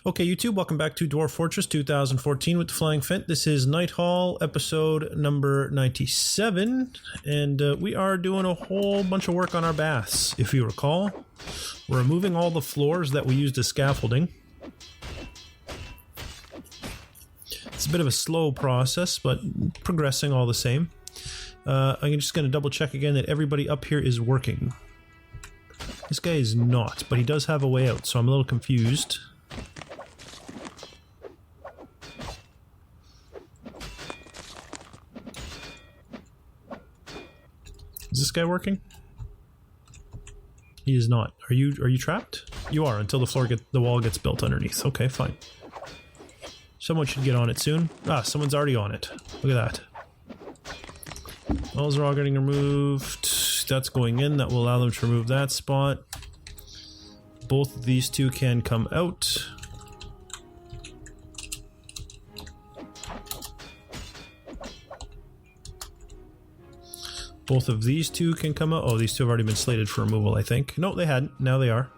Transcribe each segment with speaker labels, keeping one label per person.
Speaker 1: Okay, YouTube, welcome back to Dwarf Fortress 2014 with the Flying Phent. This is Nighthall, episode number 97, and we are doing a whole bunch of work on our baths, if you recall. We're removing all the floors that we used as scaffolding. It's a bit of a slow process, but progressing all the same. I'm just going to double check again that everybody up here is working. This guy is not, but he does have a way out, so I'm a little confused. Is this guy working? He is not. Are you trapped? You are until the wall gets built underneath. Okay, fine. Someone should get on it soon. Ah, someone's already on it. Look at that. Walls are all getting removed. That's going in. That will allow them to remove that spot. Both of these two can come out. Both of these two can come out. Oh, these two have already been slated for removal, I think. No, they hadn't. Now they are.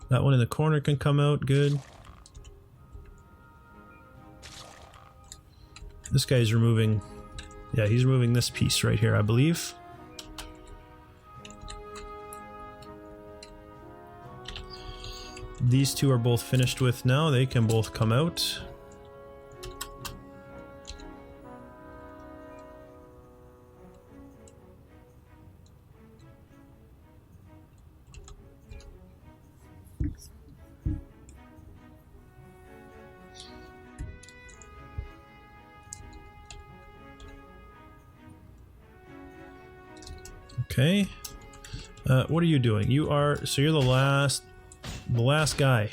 Speaker 1: That one in the corner can come out. Good. This guy's removing... Yeah, he's removing this piece right here, I believe. These two are both finished with now. They can both come out. Okay. What are you doing? You are... So you're the last guy.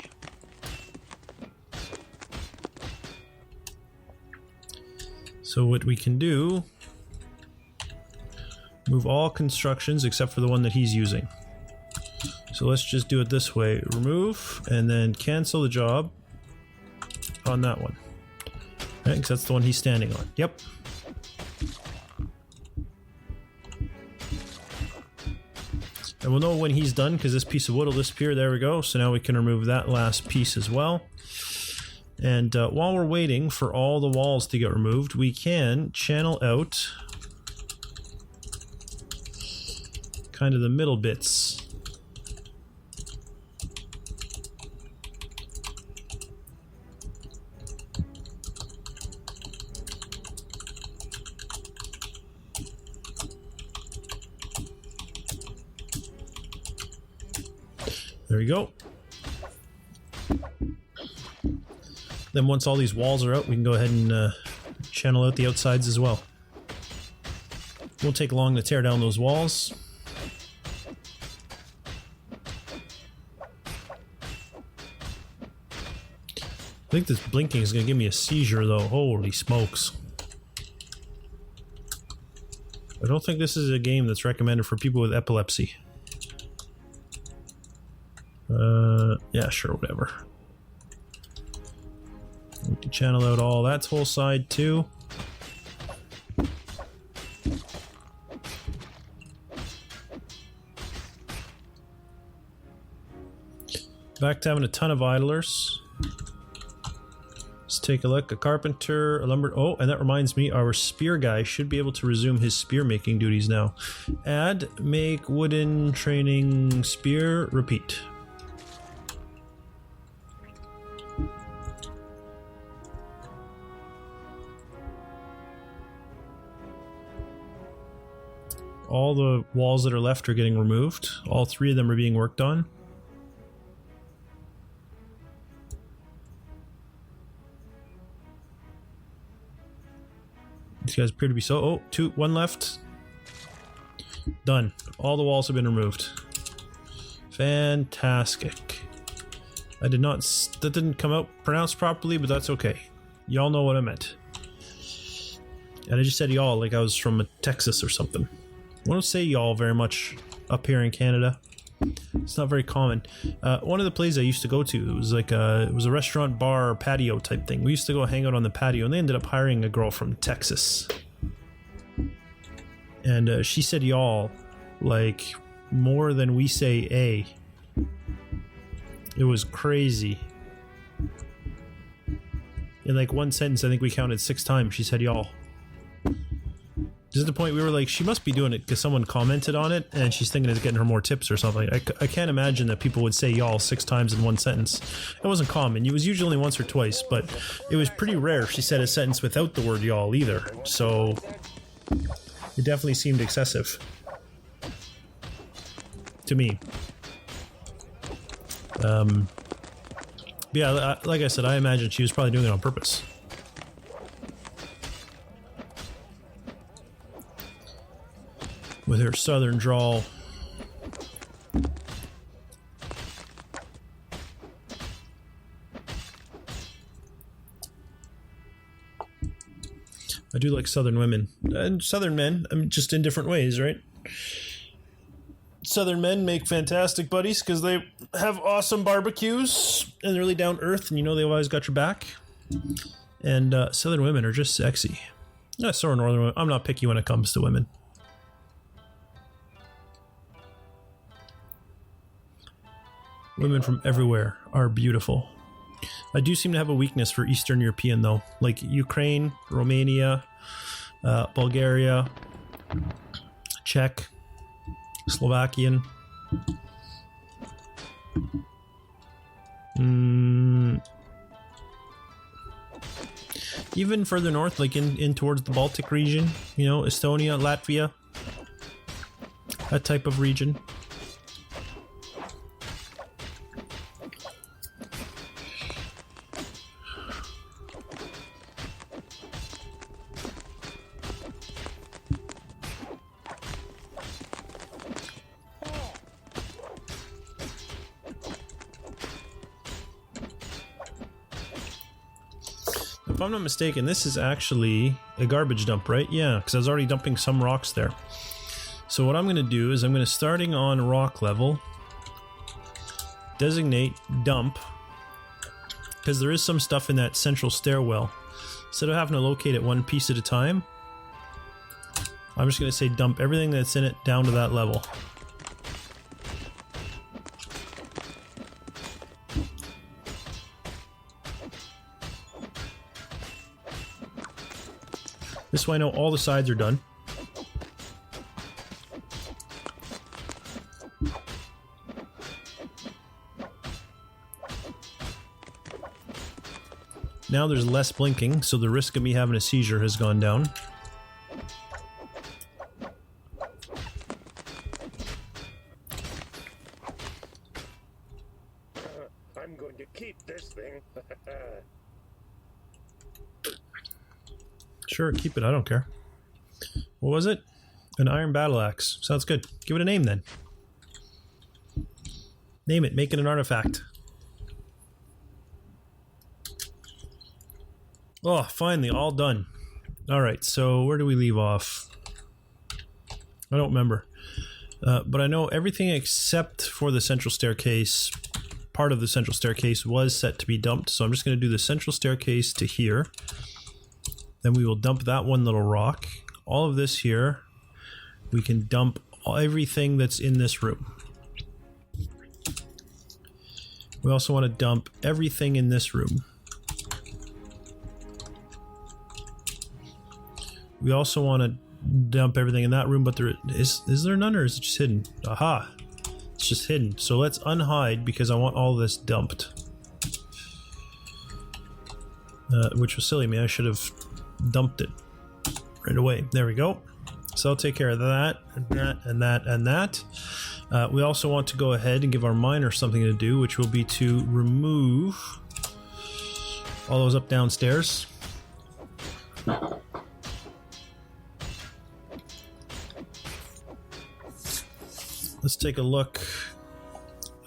Speaker 1: So what we can do... Move all constructions except for the one that he's using. So let's just do it this way. Remove, and then cancel the job on that one. Right, because that's the one he's standing on. Yep. And we'll know when he's done because this piece of wood will disappear. There we go. So now we can remove that last piece as well. And while we're waiting for all the walls to get removed, we can channel out kind of the middle bits. There we go. Then once all these walls are out, we can go ahead and channel out the outsides as well. Won't take long to tear down those walls. I think this blinking is going to give me a seizure though. Holy smokes. I don't think this is a game that's recommended for people with epilepsy. Yeah, sure, whatever. We can channel out all that whole side too. Back to having a ton of idlers. Let's take a look. A carpenter, a lumber... Oh, and that reminds me, our spear guy should be able to resume his spear making duties now. Add, make wooden training spear, repeat. All the walls that are left are getting removed. All three of them are being worked on. These guys appear to be so... Oh, one left. Done. All the walls have been removed. Fantastic. That didn't come out pronounced properly, but that's okay. Y'all know what I meant. And I just said y'all like I was from Texas or something. We don't say y'all very much up here in Canada. It's not very common. One of the places I used to go to, it was like it was a restaurant bar patio type thing. We used to go hang out on the patio, and they ended up hiring a girl from Texas. And she said y'all like more than we say a. It was crazy. In like one sentence, I think we counted 6 times she said y'all. Just at the point we were like, she must be doing it because someone commented on it and she's thinking it's getting her more tips or something. I can't imagine that people would say y'all 6 times in one sentence. It wasn't common. It was usually only once or twice, but it was pretty rare if she said a sentence without the word y'all either. So it definitely seemed excessive to me. Yeah, like I said, I imagine she was probably doing it on purpose. With her southern drawl. I do like southern women. And southern men, I mean, just in different ways, right? Southern men make fantastic buddies because they have awesome barbecues and they're really down to earth and you know they've always got your back. And southern women are just sexy. Yeah, so are northern women. I'm not picky when it comes to women. Women from everywhere are beautiful. I do seem to have a weakness for Eastern European though, like Ukraine, Romania, Bulgaria, Czech, Slovakian. Even further north, like in towards the Baltic region, you know, Estonia, Latvia, that type of region. If I'm not mistaken, this is actually a garbage dump, right? Yeah, because I was already dumping some rocks there. So what I'm going to do is I'm going to, starting on rock level, designate dump, because there is some stuff in that central stairwell. Instead of having to locate it one piece at a time, I'm just going to say dump everything that's in it down to that level. This way I know all the sides are done. Now there's less blinking, so the risk of me having a seizure has gone down.
Speaker 2: I'm going to keep this thing.
Speaker 1: Sure, keep it. I don't care. What was it? An iron battle axe. Sounds good. Give it a name then. Name it. Make it an artifact. Oh, finally, all done. Alright, so where do we leave off? I don't remember. But I know everything except for the central staircase, part of the central staircase was set to be dumped. So I'm just going to do the central staircase to here. Then we will dump that one little rock. All of this here, we can dump everything that's in this room. We also want to dump everything in this room. We also want to dump everything in that room, but there is there none, or is it just hidden? Aha! It's just hidden. So let's unhide because I want all this dumped. Which was silly of me. I should have dumped it right away. There we go. So I'll take care of that, and that, and that, and that. We also want to go ahead and give our miner something to do, which will be to remove all those up downstairs. Let's take a look.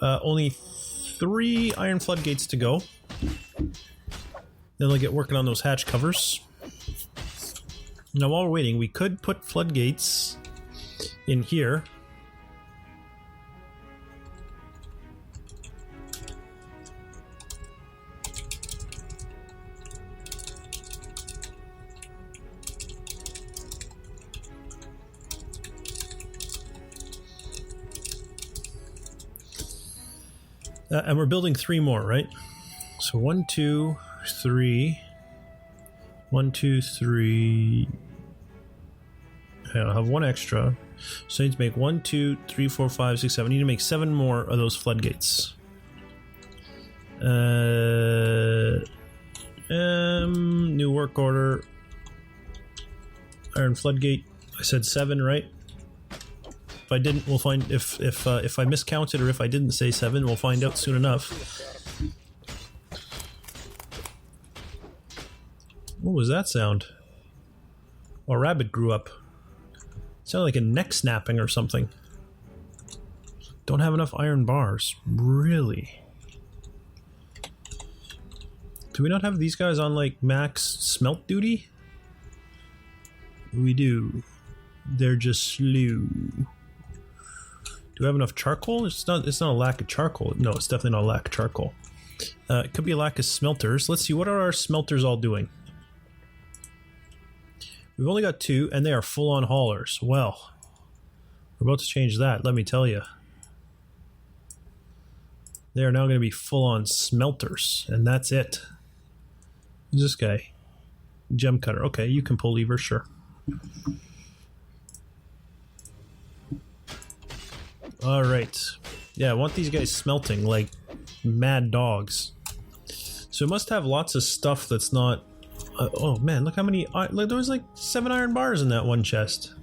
Speaker 1: Only 3 iron floodgates to go. Then we'll get working on those hatch covers. Now while we're waiting, we could put floodgates in here. And we're building 3 more, right? So 1, 2, 3. 1, 2, 3. I'll have 1 extra. So I need to make 1, 2, 3, 4, 5, 6, 7. I need to make 7 more of those floodgates. New work order. Iron floodgate. I said 7, right? If I didn't, we'll find if I miscounted or if I didn't say 7, we'll find out soon enough. What was that sound? Oh, a rabbit grew up. It sounded like a neck snapping or something. Don't have enough iron bars. Really? Do we not have these guys on like max smelt duty? We do. They're just slow. Do we have enough charcoal? It's not a lack of charcoal. No, it's definitely not a lack of charcoal. It could be a lack of smelters. Let's see, what are our smelters all doing? We've only got 2, and they are full-on haulers. Well, we're about to change that, let me tell you. They are now going to be full-on smelters, and that's it. Who's this guy? Gem cutter. Okay, you can pull levers, sure. Alright. Yeah, I want these guys smelting like mad dogs. So it must have lots of stuff that's not... oh man, look how many... Look, there was like 7 iron bars in that one chest.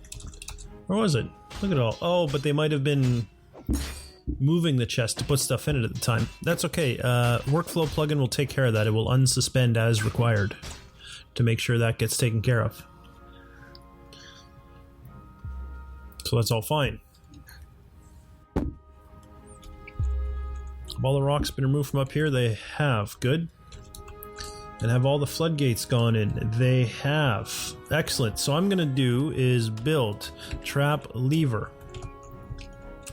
Speaker 1: Where was it? Look at it all. Oh, but they might have been moving the chest to put stuff in it at the time. That's okay. Workflow plugin will take care of that. It will unsuspend as required to make sure that gets taken care of. So that's all fine. Have all the rocks been removed from up here? They have. Good. And have all the floodgates gone in? They have. Excellent. So I'm going to do is build trap lever.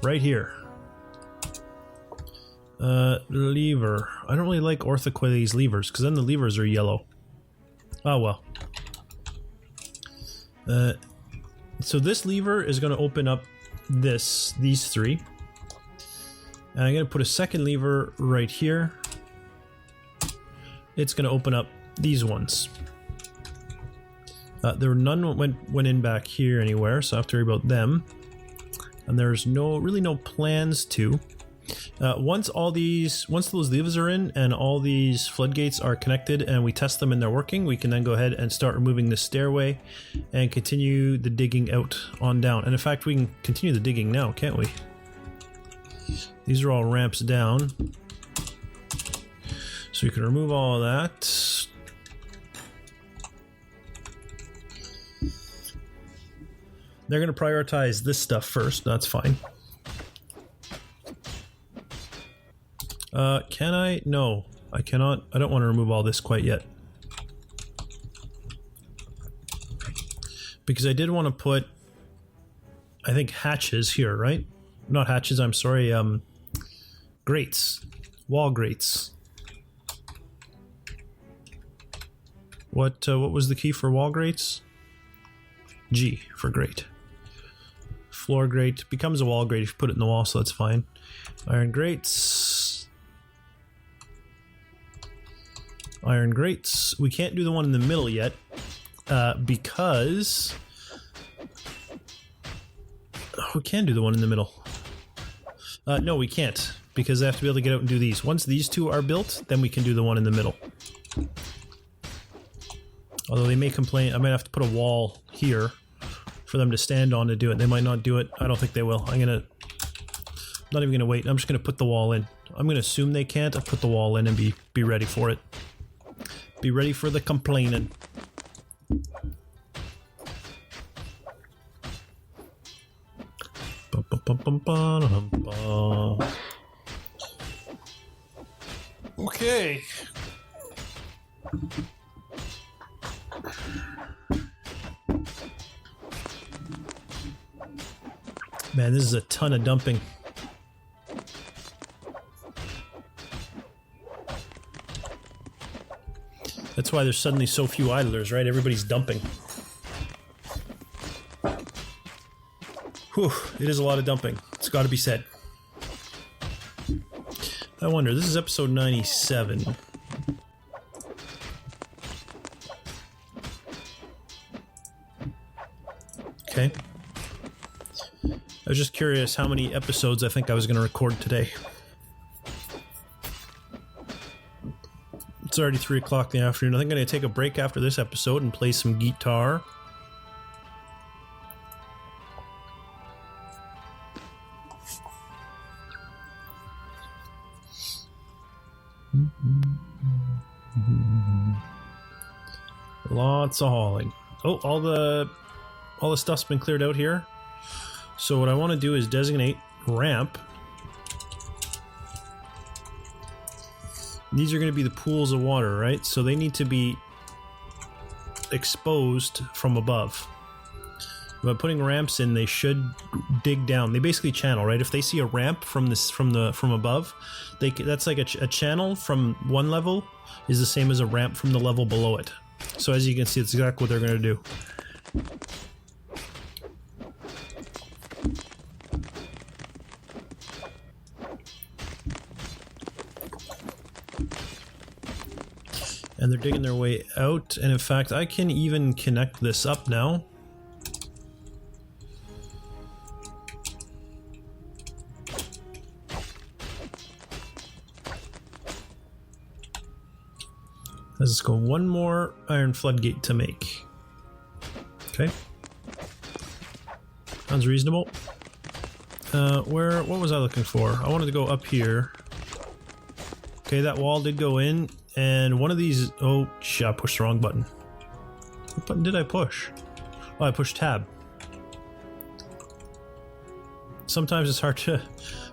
Speaker 1: Right here. Lever. I don't really like orthoquades levers, because then the levers are yellow. Oh well. So this lever is going to open up these 3. And I'm going to put a second lever right here. It's going to open up these ones. There were none went in back here anywhere, so I have to worry about them. And there's really no plans to. Once those levers are in and all these floodgates are connected and we test them and they're working, we can then go ahead and start removing this stairway and continue the digging out on down. And in fact, we can continue the digging now, can't we? These are all ramps down. So you can remove all of that. They're going to prioritize this stuff first. That's fine. Can I? No, I cannot. I don't want to remove all this quite yet. Because I did want to put, I think, hatches here, right? Not hatches, I'm sorry, grates. Wall grates. What was the key for wall grates? G for grate. Floor grate becomes a wall grate if you put it in the wall, so that's fine. Iron grates. Iron grates. We can't do the one in the middle yet, because... Oh, we can do the one in the middle. No, we can't, because they have to be able to get out and do these. Once these 2 are built, then we can do the one in the middle. Although they may complain, I might have to put a wall here for them to stand on to do it. They might not do it. I don't think they will. I'm not even gonna wait. I'm just gonna put the wall in. I'm gonna assume they can't. I'll put the wall in and be ready for it. Be ready for the complaining. Okay. Man, this is a ton of dumping. That's why there's suddenly so few idlers, right? Everybody's dumping. Whew, it is a lot of dumping. It's got to be said. I wonder, this is episode 97. Okay. I was just curious how many episodes I think I was going to record today. It's already 3 o'clock in the afternoon. I think I'm going to take a break after this episode and play some guitar. Lots of hauling. Oh, all the stuff's been cleared out here. So what I want to do is designate ramp. These are going to be the pools of water, right? So they need to be exposed from above. By putting ramps in, they should dig down. They basically channel, right? If they see a ramp from above, that's like a channel from one level is the same as a ramp from the level below it. So as you can see, it's exactly what they're going to do. And they're digging their way out, and in fact, I can even connect this up now. Let's go one more iron floodgate to make. Okay. Sounds reasonable. What was I looking for? I wanted to go up here. Okay, that wall did go in, and one of these... Oh, shit, I pushed the wrong button. What button did I push? Oh, I pushed tab. Sometimes it's hard to...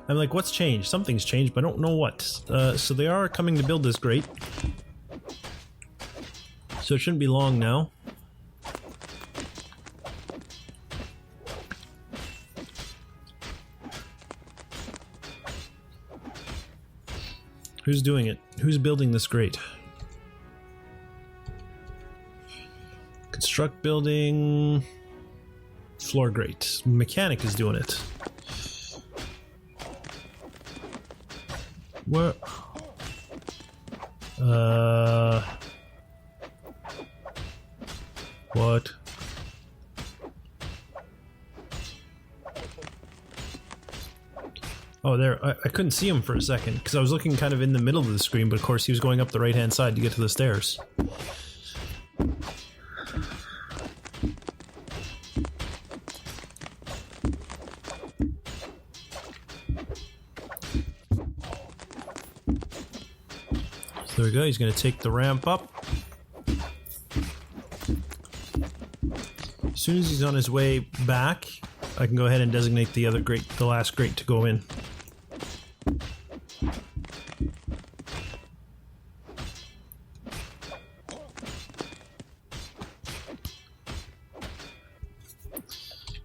Speaker 1: I'm like, what's changed? Something's changed, but I don't know what. So they are coming to build this grate. So it shouldn't be long now. Who's doing it? Who's building this grate? Construct building. Floor grate. Mechanic is doing it. What? What? Oh, there. I couldn't see him for a second because I was looking kind of in the middle of the screen, but of course he was going up the right-hand side to get to the stairs. So there we go. He's going to take the ramp up. As soon as he's on his way back, I can go ahead and designate the other grate, the last grate, to go in.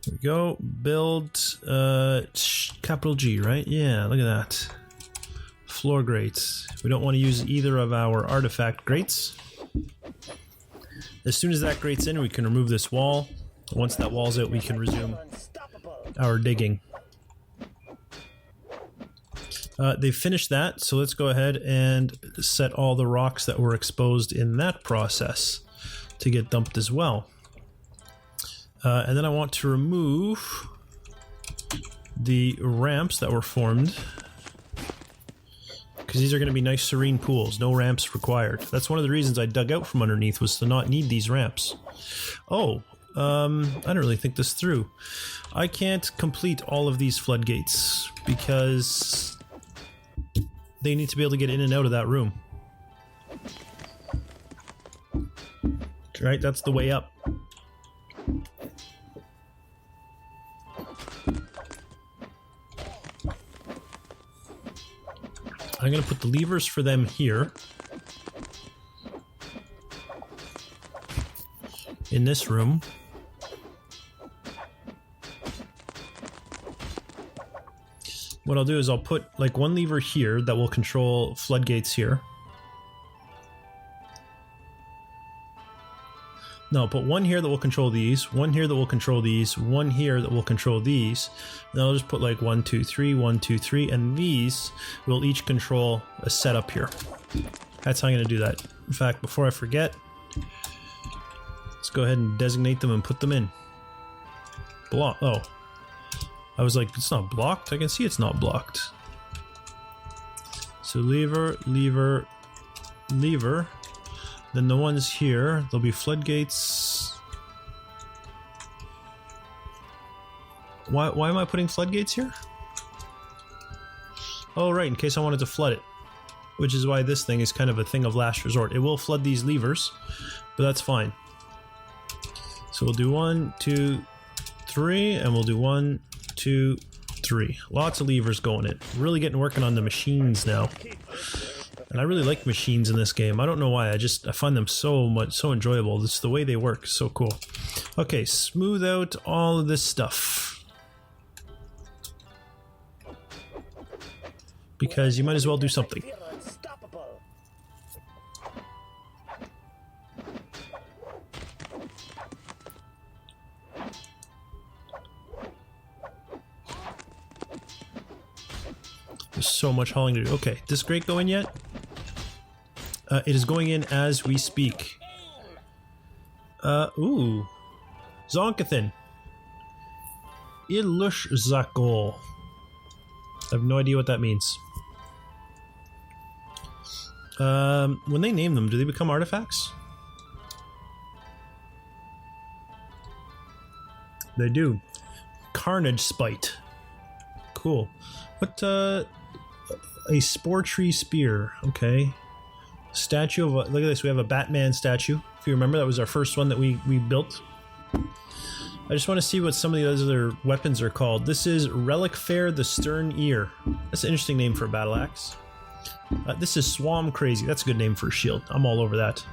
Speaker 1: There we go. Build capital G, right? Yeah, look at that. Floor grates. We don't want to use either of our artifact grates. As soon as that grate's in, we can remove this wall. Once that wall's out, we can resume our digging. They've finished that, so let's go ahead and set all the rocks that were exposed in that process to get dumped as well. And then I want to remove the ramps that were formed, because these are going to be nice serene pools, no ramps required. That's one of the reasons I dug out from underneath, was to not need these ramps. Oh, I don't really think this through. I can't complete all of these floodgates because they need to be able to get in and out of that room. Right, that's the way up. I'm going to put the levers for them here. In this room. What I'll do is I'll put like one lever here that will control floodgates here. No, put one here that will control these, one here that will control these, one here that will control these. Then I'll just put like 1, 2, 3, 1, 2, 3, and these will each control a setup here. That's how I'm going to do that. In fact, before I forget, let's go ahead and designate them and put them in. Block. Oh, I was like, it's not blocked. I can see it's not blocked. So lever, lever, lever. Then the ones here, there'll be floodgates. Why am I putting floodgates here? Oh, right, in case I wanted to flood it. Which is why this thing is kind of a thing of last resort. It will flood these levers, but that's fine. So we'll do 1, 2, 3, and we'll do 1, 2, 3. Lots of levers going in. Really getting working on the machines now. And I really like machines in this game. I don't know why. I find them so enjoyable. It's the way they work. So cool. Okay, smooth out all of this stuff. Because you might as well do something. There's so much hauling to do. Okay, this grate go in yet? It is going in as we speak. Ooh. Zonkathan. Ilush Zakol. I have no idea what that means. When they name them, do they become artifacts? They do. Carnage Spite. Cool. What, a spore tree spear. Okay. Statue of look at this, we have a Batman statue. If you remember, that was our first one that we built. I just want to see what some of the other weapons are called. This is Relic Fair the Stern Ear. That's an interesting name for a battle axe. This is Swam Crazy. That's a good name for a shield. I'm all over that.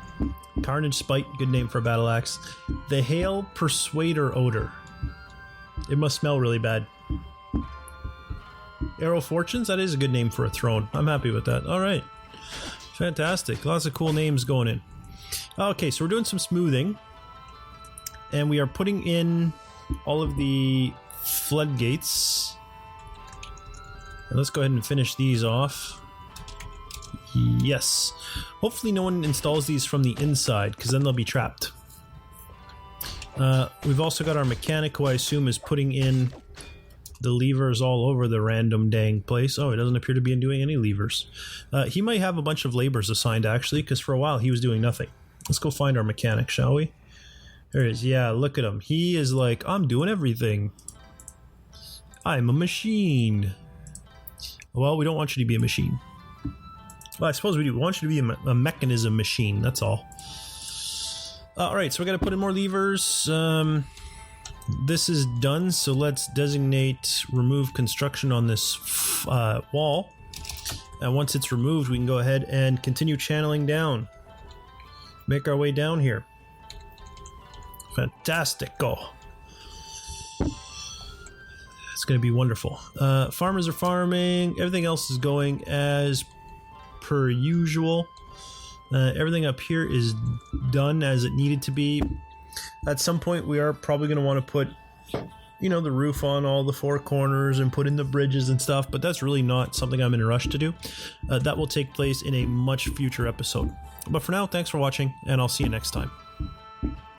Speaker 1: Carnage Spite, good name for a battle axe. The Hail Persuader Odor. It must smell really bad. Arrow Fortunes, that is a good name for a throne. I'm happy with that. Alright. Fantastic. Lots of cool names going in. Okay, so we're doing some smoothing. And we are putting in all of the floodgates. And let's go ahead and finish these off. Yes. Hopefully no one installs these from the inside, because then they'll be trapped. We've also got our mechanic, who I assume is putting in the levers all over the random dang place. Oh, he doesn't appear to be doing any levers. He might have a bunch of labors assigned, actually, because for a while he was doing nothing. Let's go find our mechanic, shall we? There he is. Yeah, look at him. He is like, I'm doing everything. I'm a machine. Well, we don't want you to be a machine. Well, I suppose we do. We want you to be a mechanism machine, that's all. Alright, so we gotta put in more levers. This is done, so let's designate remove construction on this wall. And once it's removed, we can go ahead and continue channeling down. Make our way down here. Fantastico. It's going to be wonderful. Farmers are farming. Everything else is going as per usual. Everything up here is done as it needed to be. At some point, we are probably going to want to put, you know, the roof on all the four corners and put in the bridges and stuff, but that's really not something I'm in a rush to do. That will take place in a much future episode. But for now, thanks for watching, and I'll see you next time.